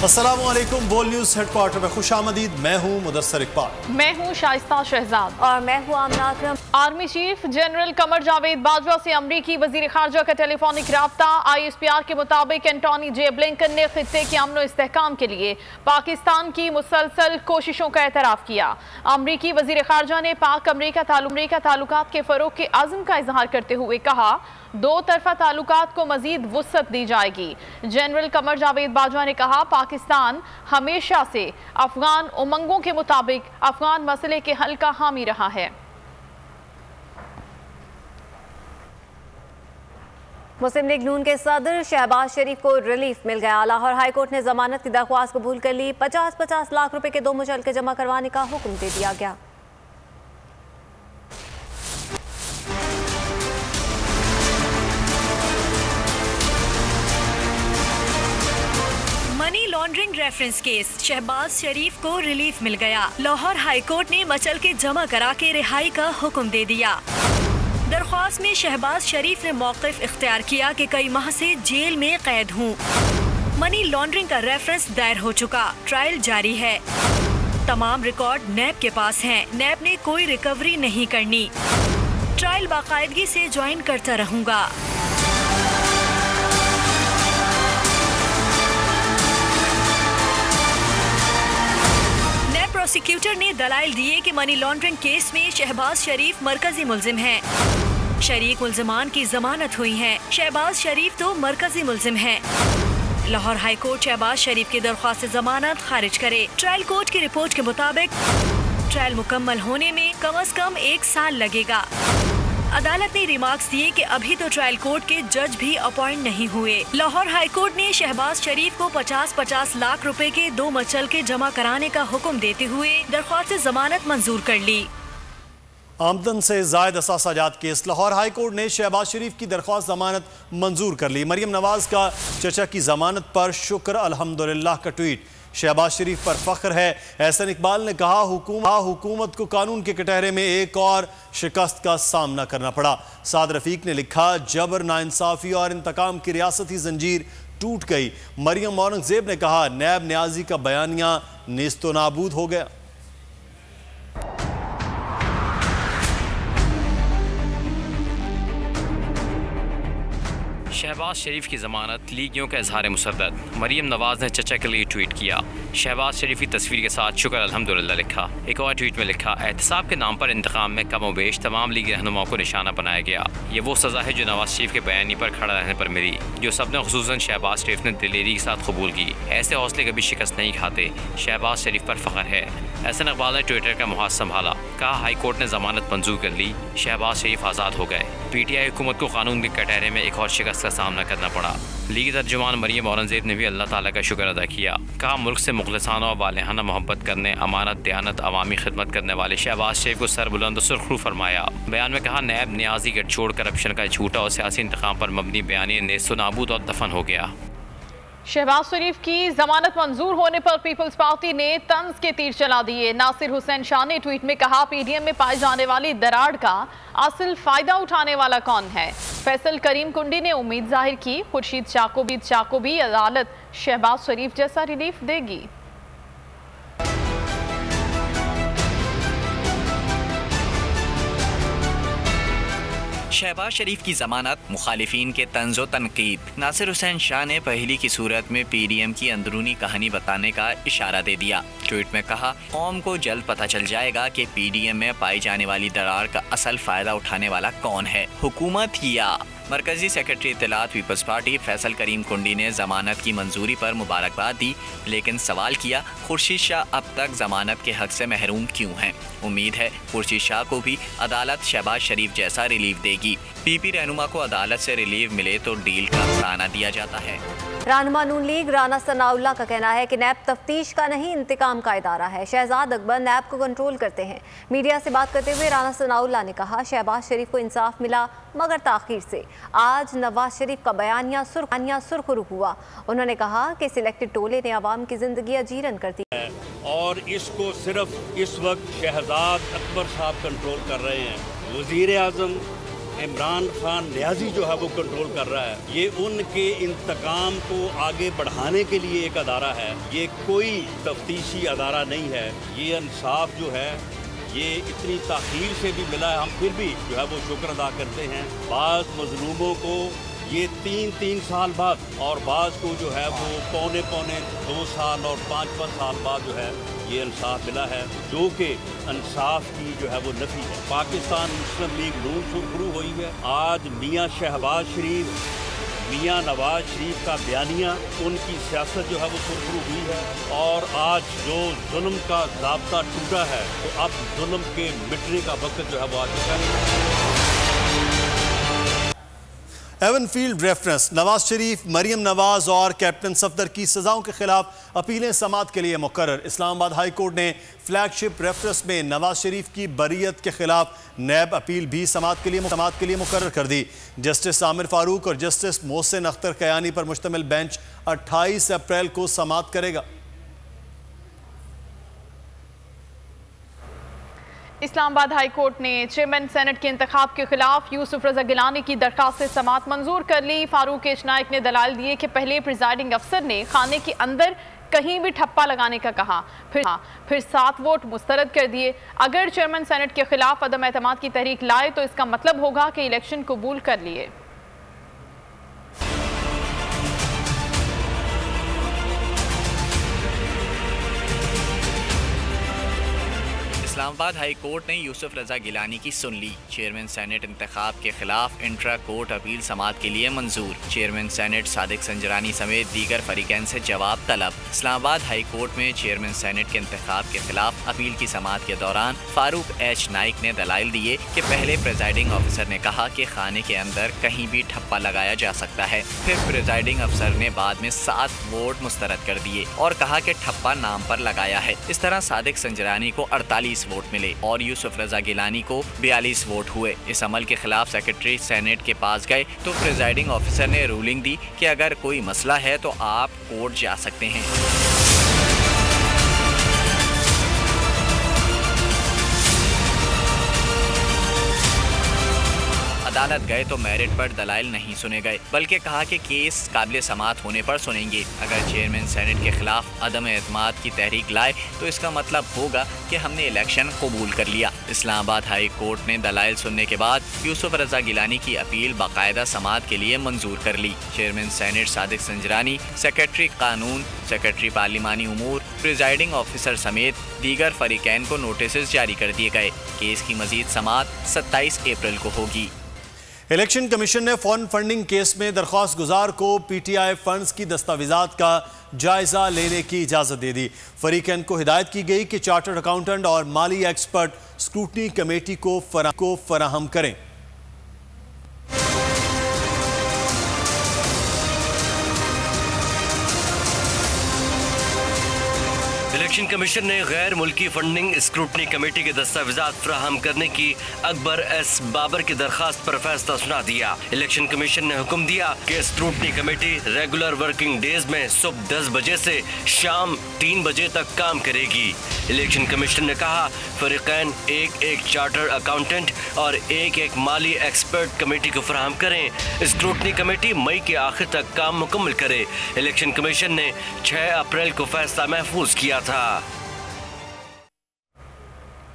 अस्सलामुअलैकुम। बोल news headquarter में खुशामदीद। मैं हूँ मुदस्सर इकबाल। मैं हूँ शाइस्ता शहजाद और मैं हूँ आमना अकरम। Army chief general Qamar Javed Bajwa से अमरीकी वजीर खारजा का टेलीफोनिक राब्ता। ISPR के मुताबिक एंटोनी जे ब्लिंकन ने खित्ते के अमन इस्तेहकाम के लिए पाकिस्तान की मुसलसल कोशिशों का एतराफ़ किया। अमरीकी वजीर खारजा ने पाक अमरीका ताल्लुकात के फ़रोग़ के अज़्म का इजहार करते हुए कहा, दो तरफा ताल्लुकात को मजीद वुसअत दी जाएगी। जनरल कमर जावेद बाजवा ने कहा, पाकिस्तान हमेशा से अफगान उमंगों के मुताबिक अफगान मसले के हल का हामी रहा है। मुस्लिम लीग नून के सदर शहबाज शरीफ को रिलीफ मिल गया। लाहौर हाई कोर्ट ने जमानत की दरख्वास्त कबूल कर ली। 50-50 लाख रुपए के 2 मुचलके जमा करवाने का हुक्म दे दिया गया। Money laundering reference case, Shahbaz Sharif को रिलीफ मिल गया। लाहौर हाई कोर्ट ने मुचलके जमा करा के रिहाई का हुक्म दे दिया। दरख्वास्त में शहबाज शरीफ ने मौक़िफ़ इख्तियार किया कि कई माह से जेल में कैद हूँ। मनी लॉन्ड्रिंग का रेफरेंस दायर हो चुका, ट्रायल जारी है। तमाम रिकॉर्ड नैब के पास हैं। नैब ने कोई रिकवरी नहीं करनी। ट्रायल बाकायदगी से ज्वाइन करता रहूँगा। प्रोसिक्यूटर ने दलाइल दिए कि मनी लॉन्ड्रिंग केस में शहबाज शरीफ मरकजी मुल्जिम हैं। शरीक मुल्जिमान की जमानत हुई है। शहबाज शरीफ तो मरकजी मुल्जिम हैं। लाहौर हाई कोर्ट शहबाज शरीफ की दरख्वास्त जमानत खारिज करे। ट्रायल कोर्ट की रिपोर्ट के मुताबिक ट्रायल मुकम्मल होने में कम से कम 1 साल लगेगा। अदालत ने रिमार्क्स दिए कि अभी तो ट्रायल कोर्ट के जज भी अपॉइंट नहीं हुए। लाहौर हाई कोर्ट ने शहबाज शरीफ को 50-50 लाख रुपए के 2 मुचलके जमा कराने का हुक्म देते हुए दरख्वास्त जमानत मंजूर कर ली। आमदन से जायद असासाजात केस, लाहौर हाई कोर्ट ने शहबाज शरीफ की दरख्वास्त जमानत मंजूर कर ली। मरियम नवाज का चचा की जमानत पर शुक्र अल्हम्दुलिल्लाह का ट्वीट। शहबाज शरीफ पर फख्र है। एहसन इकबाल ने कहा, हुकूमत को कानून के कटहरे में एक और शिकस्त का सामना करना पड़ा। साद रफीक ने लिखा, जबर, नाइंसाफी और इंतकाम की रियासती जंजीर टूट गई। मरियम औरंगजेब ने कहा, नैब न्याजी का बयानिया नेस्तो नाबूद हो गया। शहबाज शरीफ की ज़मानत, लीगियों का इजहार मुसद्दत। मरियम नवाज ने चचा के लिए ट्वीट किया। शहबाज शरीफ की तस्वीर के साथ शुक्र अल्हम्दुलिल्लाह लिखा। एक और ट्वीट में लिखा, एहतसाब के नाम पर इंतकाम में कम व बेश तमाम लीगी रहनुमाओं को निशाना बनाया गया। ये वो सज़ा है जो नवाज शरीफ के बयानी पर खड़ा रहने पर मिली, जो सबने खुसूसन शहबाज शरीफ ने दिलेरी के साथ कबूल की। ऐसे हौसले कभी शिकस्त नहीं खाते। शहबाज शरीफ पर फ़ख्र है। एहसन इकबाल ने ट्विटर का मुहाज संभाला, कहा, हाई कोर्ट ने जमानत मंजूर कर ली, शहबाज शरीफ आज़ाद हो गए। PTI हुकूमत को कानून के कटहरे में एक और शिकस्त का सामना करना पड़ा। लीगी तर्जुमान मरियम औरंगजेब ने भी अल्लाह ताला का शुक्र अदा किया। कहा, मुल्क से मुखलिसाना और वालेहाना मोहब्बत करने, अमानत, दयानत, अवामी खिदमत करने वाले शहबाज शरीफ को सरबुलंद और सुरखरू फरमाया। बयान में कहा, नैब न्याजी गठजोड़ करप्शन का झूठा और सियासी इंतकाम पर मबनी बयानी नेस्तो नाबूद और दफन हो गया। शहबाज शरीफ की जमानत मंजूर होने पर पीपल्स पार्टी ने तंज के तीर चला दिए। नासिर हुसैन शाह ने ट्वीट में कहा, PDM में पाए जाने वाली दरार का असल फायदा उठाने वाला कौन है? फैसल करीम कुंडी ने उम्मीद जाहिर की, खुर्शीद शाह को भी अदालत शहबाज शरीफ जैसा रिलीफ देगी। शहबाज शरीफ की जमानत, मुखालिफिन के तंज़ो तनकीद। नासिर हुसैन शाह ने पहली की सूरत में PDM की अंदरूनी कहानी बताने का इशारा दे दिया। ट्वीट में कहा, कौम को जल्द पता चल जाएगा कि PDM में पाई जाने वाली दरार का असल फायदा उठाने वाला कौन है, हुकूमत या मरकजी सेक्रेटरी इत्तलात पीपल्स पार्टी फैसल करीम कुंडी ने जमानत की मंजूरी पर मुबारकबाद दी, लेकिन सवाल किया, खुर्शीद शाह अब तक जमानत के हक से महरूम क्यों हैं? उम्मीद है खुर्शीद शाह को भी अदालत शहबाज शरीफ जैसा रिलीफ देगी। PP रहनुमा को अदालत से रिलीफ मिले तो डील का ताना दिया जाता है। रहनुमा नून लीग राना सनाउल्लाह का कहना है कि नैब तफ्तीश का नहीं, इंतकाम का इदारा है। शहजाद अकबर नैब को कंट्रोल करते हैं। मीडिया से बात करते हुए राना सनाउल्लाह ने कहा, शहबाज शरीफ को इंसाफ मिला मगर ताखीर से। आज नवाज शरीफ का बयानिया सुरखरू हुआ। उन्होंने कहा कि सिलेक्टेड टोले ने आवाम की जिंदगी अजीरन कर दी है और इसको सिर्फ इस वक्त शहजाद अकबर साहब कंट्रोल कर रहे हैं। वज़ीर आज़म इमरान खान न्याजी जो है वो कंट्रोल कर रहा है। ये उनके इंतकाम को आगे बढ़ाने के लिए एक अदारा है, ये कोई तफ्तीशी अदारा नहीं है। ये इंसाफ जो है ये इतनी ताख़ीर से भी मिला है, हम फिर भी जो है वो शुक्र अदा करते हैं। बाज़ मज़लूमों को ये 3 साल बाद और बाज़ को जो है वो पौने 2 साल और 5 साल बाद जो है ये इंसाफ मिला है, जो कि इंसाफ की जो है वो नफ़ी है। पाकिस्तान मुस्लिम लीग नून शुरू हुई है। आज मियाँ शहबाज शरीफ, मियाँ नवाज शरीफ का बयानिया, उनकी सियासत जो है वो शुरू हुई है और आज जो जुल्म का ज़ाब्ता टूटा है तो अब जुल्म के मिटने का वक्त जो है वो आ चुका है। एवनफील्ड रेफरेंस, नवाज शरीफ, मरियम नवाज और कैप्टन सफदर की सजाओं के खिलाफ अपीलें समाअत के लिए मुकर्रर। इस्लामाबाद हाई कोर्ट ने फ्लैगशिप रेफरेंस में नवाज शरीफ की बरीयत के खिलाफ नैब अपील भी समाअत के लिए मुकर्रर कर दी। जस्टिस आमिर फारूक और जस्टिस मोहसिन अख्तर कयानी पर मुश्तमिल बेंच 28 अप्रैल को समाअत करेगा। इस्लामाबाद हाई कोर्ट ने चेयरमैन सेनेट के इंतखाब के खिलाफ यूसुफ रजा गिलानी की दरखास्त से समाअत मंजूर कर ली। फारूक एच नाइक ने दलाल दिए कि पहले प्रिजाइडिंग अफसर ने खाने के अंदर कहीं भी ठप्पा लगाने का कहा, फिर 7 वोट मुस्तरद कर दिए। अगर चेयरमैन सेनेट के खिलाफ अदम एतमाद की तहरीक लाए तो इसका मतलब होगा कि इलेक्शन कबूल कर लिए। इस्लामाबाद हाई कोर्ट ने यूसुफ रजा गिलानी की सुन ली। चेयरमैन सेनेट इंतखाब के खिलाफ इंट्रा कोर्ट अपील समाअत के लिए मंजूर। चेयरमैन सेनेट सादिक संजरानी समेत दीगर फरीकैन से जवाब तलब। इस्लामाबाद हाई कोर्ट में चेयरमैन सेनेट के इंतखाब के खिलाफ अपील की समाअत के दौरान फारूक एच नाइक ने दलाइल दिए कि पहले प्रिजाइडिंग ऑफिसर ने कहा कि खाने के अंदर कहीं भी ठप्पा लगाया जा सकता है, फिर प्रिजाइडिंग अफसर ने बाद में 7 वोट मुस्तरद कर दिए और कहा कि ठप्पा नाम पर लगाया है। इस तरह सादिक संजरानी को 48 वोट मिले और यूसुफ रजा गिलानी को 42 वोट हुए। इस अमल के खिलाफ सेक्रेटरी सेनेट के पास गए तो प्रिजाइडिंग ऑफिसर ने रूलिंग दी कि अगर कोई मसला है तो आप कोर्ट जा सकते हैं। अदालत गए तो मेरिट पर दलाइल नहीं सुने गए, बल्कि कहा कि केस काबिल समाअत होने पर सुनेंगे। अगर चेयरमैन सेनेट के खिलाफ अदम एतमाद की तहरीक लाए तो इसका मतलब होगा कि हमने इलेक्शन कबूल कर लिया। इस्लामाबाद हाई कोर्ट ने दलाइल सुनने के बाद यूसुफ रजा गिलानी की अपील बाकायदा समाअत के लिए मंजूर कर ली। Chairman senate Sadiq Sanjrani, secretary कानून, सेक्रेटरी पार्लिमानी उमूर, प्रिजाइडिंग ऑफिसर समेत दीगर फरीकैन को नोटिस जारी कर दिए गए। केस की मजीद समाअत 27 अप्रैल को होगी। इलेक्शन कमीशन ने फॉरेन फंडिंग केस में दरख्वास्त गुजार को पीटीआई फंड्स की दस्तावेजात का जायजा लेने की इजाजत दे दी। फरीकैन को हिदायत की गई कि चार्टर्ड अकाउंटेंट और माली एक्सपर्ट स्क्रूटनी कमेटी को फराहम करें। इलेक्शन कमीशन ने गैर मुल्की फंडिंग स्क्रूटनी कमेटी के दस्तावेजात फ्राहम करने की अकबर एस बाबर की दरखास्त पर फैसला सुना दिया। इलेक्शन कमीशन ने हुक्म दिया कि scrutiny committee regular working days में सुबह 10 बजे से शाम 3 बजे तक काम करेगी। इलेक्शन कमीशन ने कहा फरीकैन एक चार्टर अकाउंटेंट और एक माली एक्सपर्ट कमेटी को फराहम करें। स्क्रूटनी कमेटी मई के आखिर तक काम मुकम्मल करे। इलेक्शन कमीशन ने 6 अप्रैल को फैसला महफूज किया था।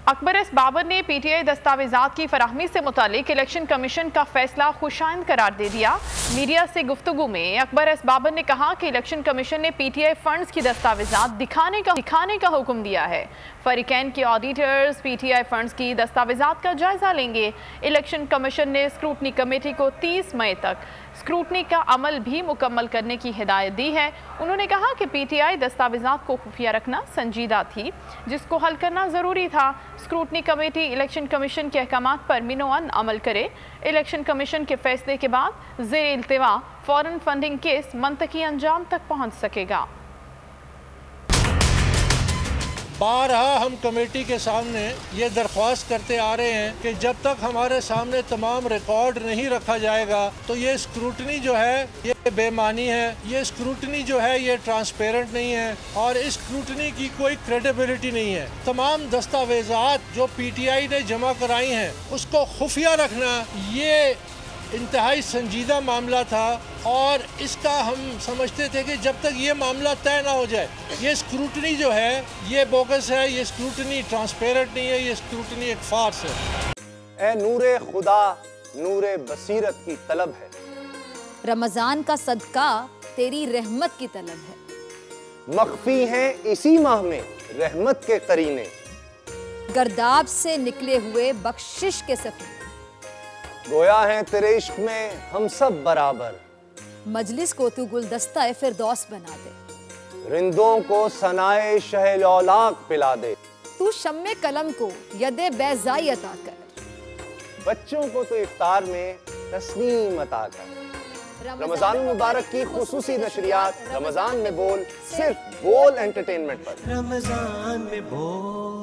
अकबर एस बाबर ने पीटीआई दस्तावेजात की फराहमी से मुतालिक इलेक्शन कमीशन का फैसला खुशाइंद करार दे दिया। मीडिया से गुफ्तगू में अकबर एस बाबर ने कहा कि इलेक्शन कमीशन ने पीटीआई फंड्स की दस्तावेजात दिखाने का हुक्म दिया है। फरीकैन के ऑडिटर्स पीटीआई फंड्स की दस्तावेजात का जायजा लेंगे। इलेक्शन कमीशन ने स्क्रूटनी कमेटी को 30 मई तक स्क्रूटनी का अमल भी मुकम्मल करने की हिदायत दी है। उन्होंने कहा कि पीटीआई दस्तावेजात को खुफिया रखना संजीदा थी, जिसको हल करना ज़रूरी था। स्क्रूटनी कमेटी इलेक्शन कमीशन के अहकामात पर मिनोअन अमल करे। इलेक्शन कमीशन के फैसले के बाद ज़ेर इल्तिवा फॉरेन फंडिंग केस मंतकी अंजाम तक पहुँच सकेगा। बारहा हम कमेटी के सामने ये दरख्वास्त करते आ रहे हैं कि जब तक हमारे सामने तमाम रिकॉर्ड नहीं रखा जाएगा तो ये स्क्रूटनी जो है ये बेमानी है। ये स्क्रूटनी जो है ये ट्रांसपेरेंट नहीं है और इस स्क्रूटनी की कोई क्रेडिबिलिटी नहीं है। तमाम दस्तावेजात जो पीटीआई ने जमा कराई हैं उसको खुफिया रखना ये इंतहाई संजीदा मामला था और इसका हम समझते थे कि जब तक ये मामला तय ना हो जाए, ये स्क्रूटनी जो है ये बोगस है, ये स्क्रूटनी ट्रांसपेरेंट नहीं है, ये स्क्रूटनी एक फार्स है। ए नूरे खुदा नूरे बसीरत की तलब है, रमजान का सदका तेरी रहमत की तलब है। मख्फी हैं इसी माह में रहमत के करीने, गर्दाब से निकले हुए बख्शिश के सफीने, गोया है तेरे इश्क में हम सब बराबर, मजलिस को तू गुलदस्ता फिरदौस बना दे, रिंदों को सनाए शहलौलाक पिला दे, तू शम्मे कलम को यदे बैज़ाई अता कर, बच्चों को तो इफ्तार में तस्नीम अता कर। रमजान मुबारक की खुसूसी नशरियात रमजान में बोल, सिर्फ बोल एंटरटेनमेंट पर। रमजान में बोल।